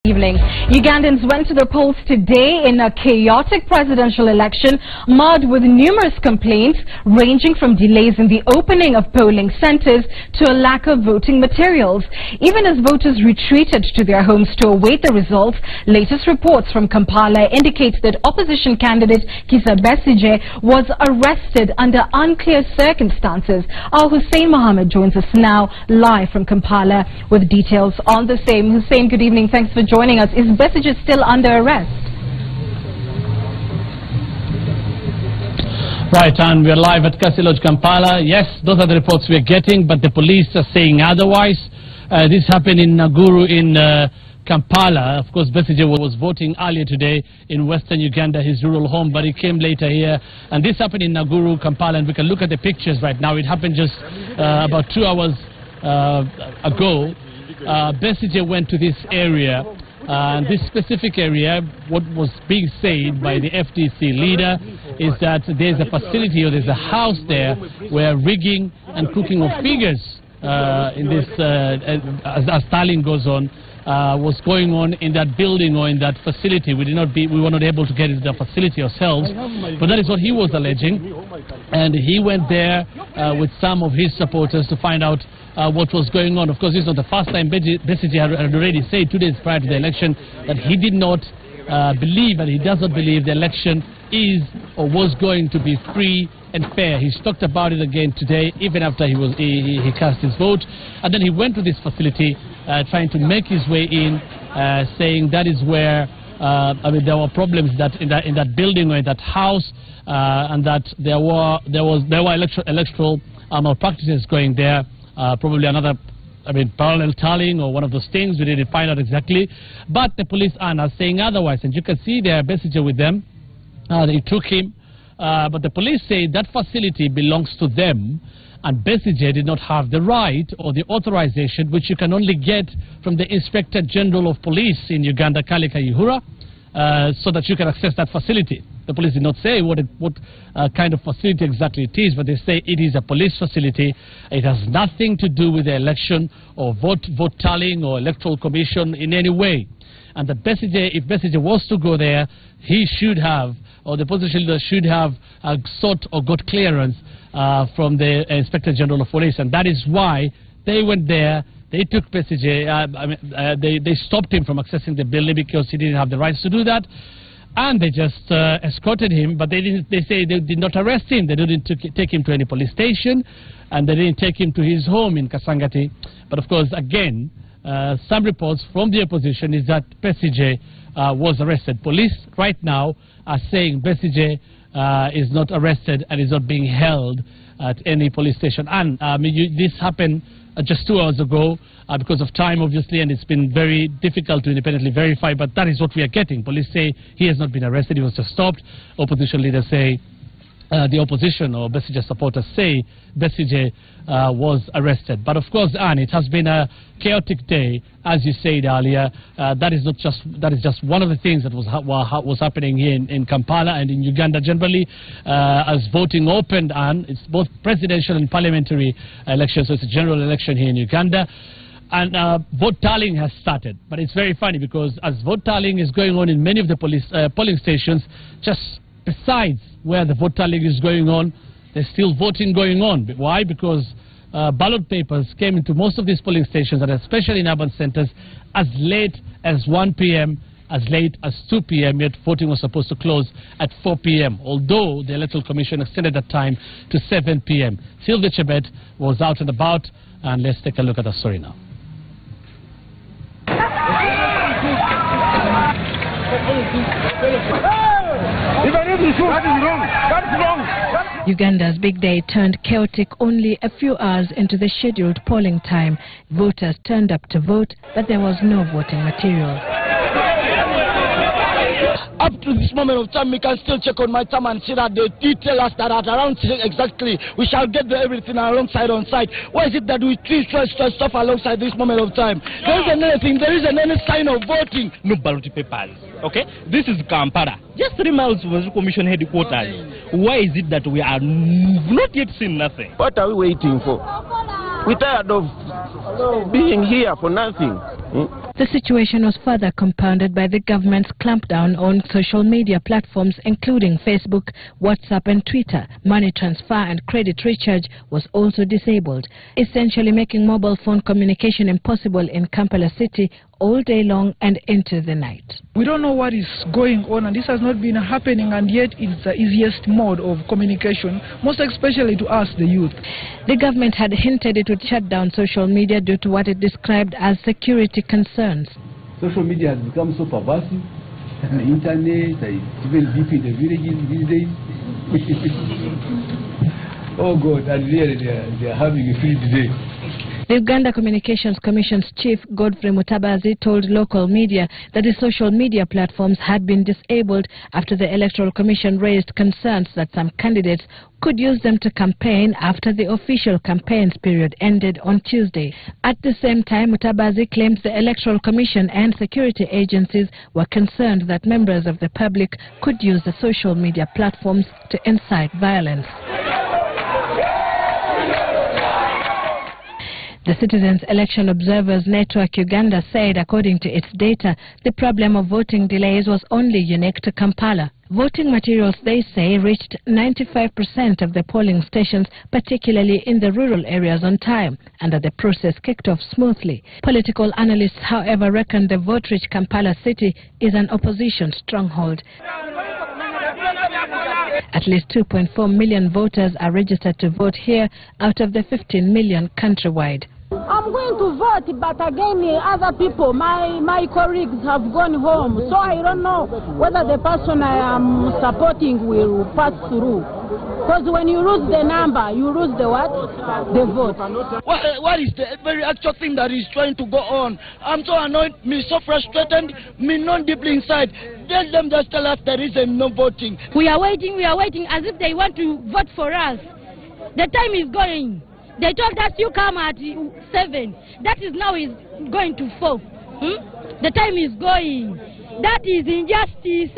Evening. Ugandans went to the polls today in a chaotic presidential election marred with numerous complaints ranging from delays in the opening of polling centers to a lack of voting materials. Even as voters retreated to their homes to await the results, latest reports from Kampala indicate that opposition candidate Kizza Besigye was arrested under unclear circumstances. Our Hussein Mohammed joins us now live from Kampala with details on the same. Hussein, good evening. Thanks for joining us. Is Besigye still under arrest? Right, and we're live at Kassi Lodge, Kampala. Yes, those are the reports we're getting, but the police are saying otherwise. This happened in Naguru in Kampala. Of course, Besigye was voting earlier today in western Uganda, his rural home, but he came later here. And this happened in Naguru, Kampala, and we can look at the pictures right now. It happened just about 2 hours ago. Besigye went to this area. This specific area, what was being said by the FDC leader is that there's a facility or there's a house there where rigging and cooking of figures in this, as tallying goes on, was going on in that building or in that facility. We were not able to get into the facility ourselves, but that is what he was alleging. And he went there with some of his supporters to find out what was going on. Of course, this is not the first time. Besigye had already said 2 days prior to the election that he did not believe, and he does not believe the election is or was going to be free and fair. He's talked about it again today, even after he cast his vote. And then he went to this facility trying to make his way in, saying that is where there were problems in that building or in that house, and that there were electoral malpractices going there. Probably another, parallel tallying or one of those things. We didn't find out exactly. But the police are now saying otherwise. And you can see there Besigye with them. They took him. But the police say that facility belongs to them. And Besigye did not have the right or the authorization, which you can only get from the Inspector General of Police in Uganda, Kale Kayihura, so that you can access that facility. The police did not say what kind of facility exactly it is, but they say it is a police facility. It has nothing to do with the election or vote tallying or electoral commission in any way. And that Besigye, if Besigye was to go there, he should have, or the opposition leader should have sought or got clearance from the Inspector General of Police. And that is why they went there. They took Besigye, they stopped him from accessing the building because he didn't have the rights to do that. And they just escorted him, but they say they did not arrest him. They didn't take him to any police station, and they didn't take him to his home in Kasangati. But of course, again, some reports from the opposition is that Besigye was arrested. Police right now are saying Besigye is not arrested and is not being held at any police station. And this happened just 2 hours ago because of time, obviously, and it's been very difficult to independently verify, but that is what we are getting. Police say he has not been arrested, he was just stopped. Opposition leaders say, the opposition or Besigye supporters say Besigye was arrested. But of course, Anne, it has been a chaotic day, as you said earlier. That is just one of the things that was happening here in Kampala and in Uganda generally, as voting opened, and it's both presidential and parliamentary elections, so it's a general election here in Uganda. And vote tallying has started. But it's very funny because as vote tallying is going on in many of the polling stations, just besides where the vote tallying is going on, there's still voting going on. Why? Because ballot papers came into most of these polling stations, and especially in urban centers, as late as 1 p.m., as late as 2 p.m., yet voting was supposed to close at 4 p.m., although the Electoral Commission extended that time to 7 p.m. Sylvia Chebet was out and about, and let's take a look at the story now. Uganda's big day turned chaotic only a few hours into the scheduled polling time. Voters turned up to vote, but there was no voting material. Up to this moment of time, we can still check on my time and see that they did tell us that at around 6 exactly, we shall get everything alongside on site. Why is it that we treat stuff alongside this moment of time? There isn't any sign of voting. No ballot papers, okay? This is Kampala, just 3 miles from the commission headquarters. Why is it that we are not yet seen nothing? What are we waiting for? We're tired of being here for nothing. The situation was further compounded by the government's clampdown on social media platforms including Facebook, WhatsApp and Twitter. Money transfer and credit recharge was also disabled, essentially making mobile phone communication impossible in Kampala City all day long and into the night. We don't know what is going on, and this has not been happening, and yet it's the easiest mode of communication, most especially to us, the youth. The government had hinted it would shut down social media due to what it described as security concerns. Social media has become so pervasive. The internet, even deep in the villages these days. Oh God, and really they are having a field day. The Uganda Communications Commission's chief, Godfrey Mutabazi, told local media that the social media platforms had been disabled after the Electoral Commission raised concerns that some candidates could use them to campaign after the official campaigns period ended on Tuesday. At the same time, Mutabazi claims the Electoral Commission and security agencies were concerned that members of the public could use the social media platforms to incite violence. The Citizens Election Observers Network Uganda said, according to its data, the problem of voting delays was only unique to Kampala. Voting materials, they say, reached 95% of the polling stations, particularly in the rural areas, on time, and that the process kicked off smoothly. Political analysts, however, reckon the vote-rich Kampala City is an opposition stronghold. At least 2.4 million voters are registered to vote here out of the 15 million countrywide. I'm going to vote, but again, other people, my colleagues have gone home, so I don't know whether the person I am supporting will pass through. Because when you lose the number, you lose the what? The vote. What is the very actual thing that is trying to go on? I'm so annoyed, me so frustrated, me not deeply inside. Let them just tell us there is no voting. We are waiting as if they want to vote for us. The time is going. They told us you come at 7. That is now is going to 4. The time is going. That is injustice.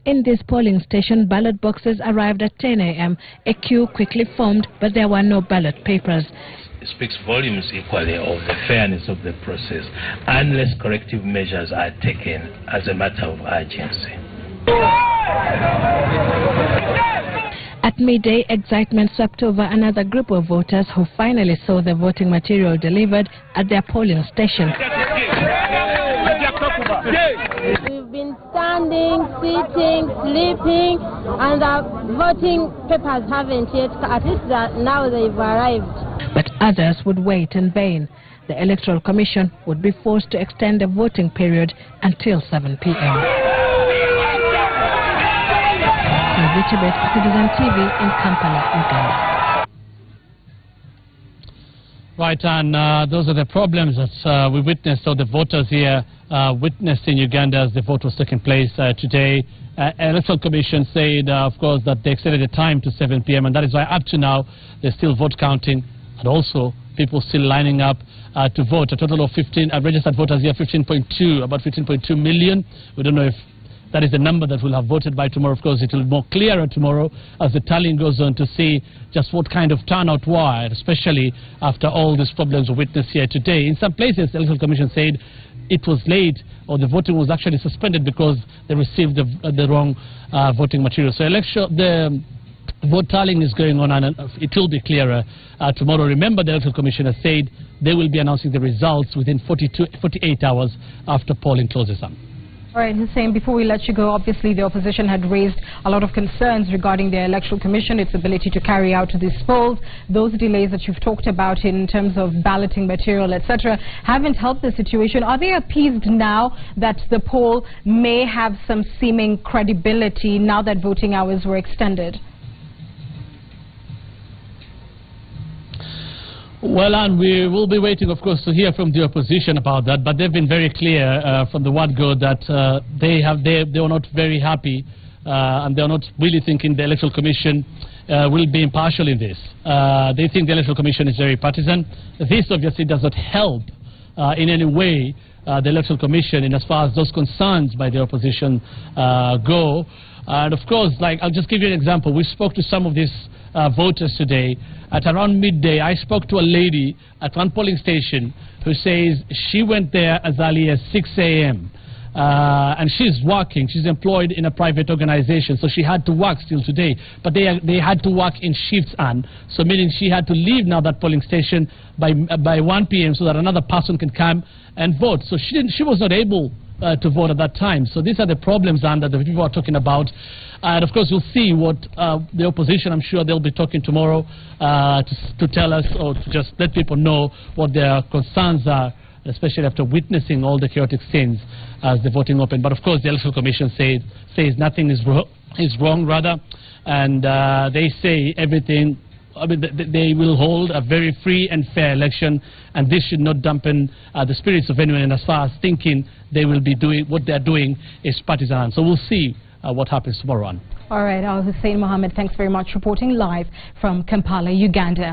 In this polling station, ballot boxes arrived at 10 a.m. A queue quickly formed, but there were no ballot papers. It speaks volumes equally of the fairness of the process, unless corrective measures are taken as a matter of urgency. At midday, excitement swept over another group of voters who finally saw the voting material delivered at their polling station. We've been standing, sitting, sleeping, and the voting papers haven't yet, at least now they've arrived. But others would wait in vain. The Electoral Commission would be forced to extend the voting period until 7 p.m. Citizen TV in Kampala, Uganda. Right, and those are the problems that we witnessed, or the voters here witnessed in Uganda as the vote was taking place today. Electoral Commission said, of course, that they extended the time to 7 p.m. and that is why up to now they're still vote counting, and also people still lining up to vote. A total of 15 registered voters here, 15.2, about 15.2 million. We don't know if that is the number that will have voted by tomorrow. Of course, it will be more clearer tomorrow as the tallying goes on to see just what kind of turnout was, especially after all these problems we witnessed here today. In some places, the Electoral Commission said it was late, or the voting was actually suspended because they received the wrong voting material. So the vote tallying is going on, and it will be clearer tomorrow. Remember, the Electoral Commission has said they will be announcing the results within 48 hours after polling closes up. All right, Hussein, before we let you go, obviously the opposition had raised a lot of concerns regarding the Electoral Commission, its ability to carry out these polls. Those delays that you've talked about in terms of balloting material, etc., haven't helped the situation. Are they appeased now that the poll may have some seeming credibility now that voting hours were extended? Well, and we will be waiting, of course, to hear from the opposition about that. But they've been very clear from the word go that they are not very happy, and they are not really thinking the Electoral Commission will be impartial in this. They think the Electoral Commission is very partisan. This obviously does not help in any way the Electoral Commission in as far as those concerns by the opposition go. And of course, like, I'll just give you an example. We spoke to some of these voters today. At around midday, I spoke to a lady at one polling station who says she went there as early as 6 a.m. And she's working. She's employed in a private organization, so she had to work still today. But they had to work in shifts, so meaning she had to leave now that polling station by 1 p.m. so that another person can come and vote. So she was not able to vote at that time. So these are the problems that the people are talking about. And of course, we'll see what the opposition, I'm sure they'll be talking tomorrow to tell us or to just let people know what their concerns are, especially after witnessing all the chaotic scenes as the voting opened. But of course, the Electoral Commission says nothing is wrong, rather, and they say everything. I mean, they will hold a very free and fair election, and this should not dampen the spirits of anyone. And as far as thinking they will be doing what they are doing is partisan. So we'll see what happens tomorrow on. All right, Al Hussein Mohammed, thanks very much, reporting live from Kampala, Uganda.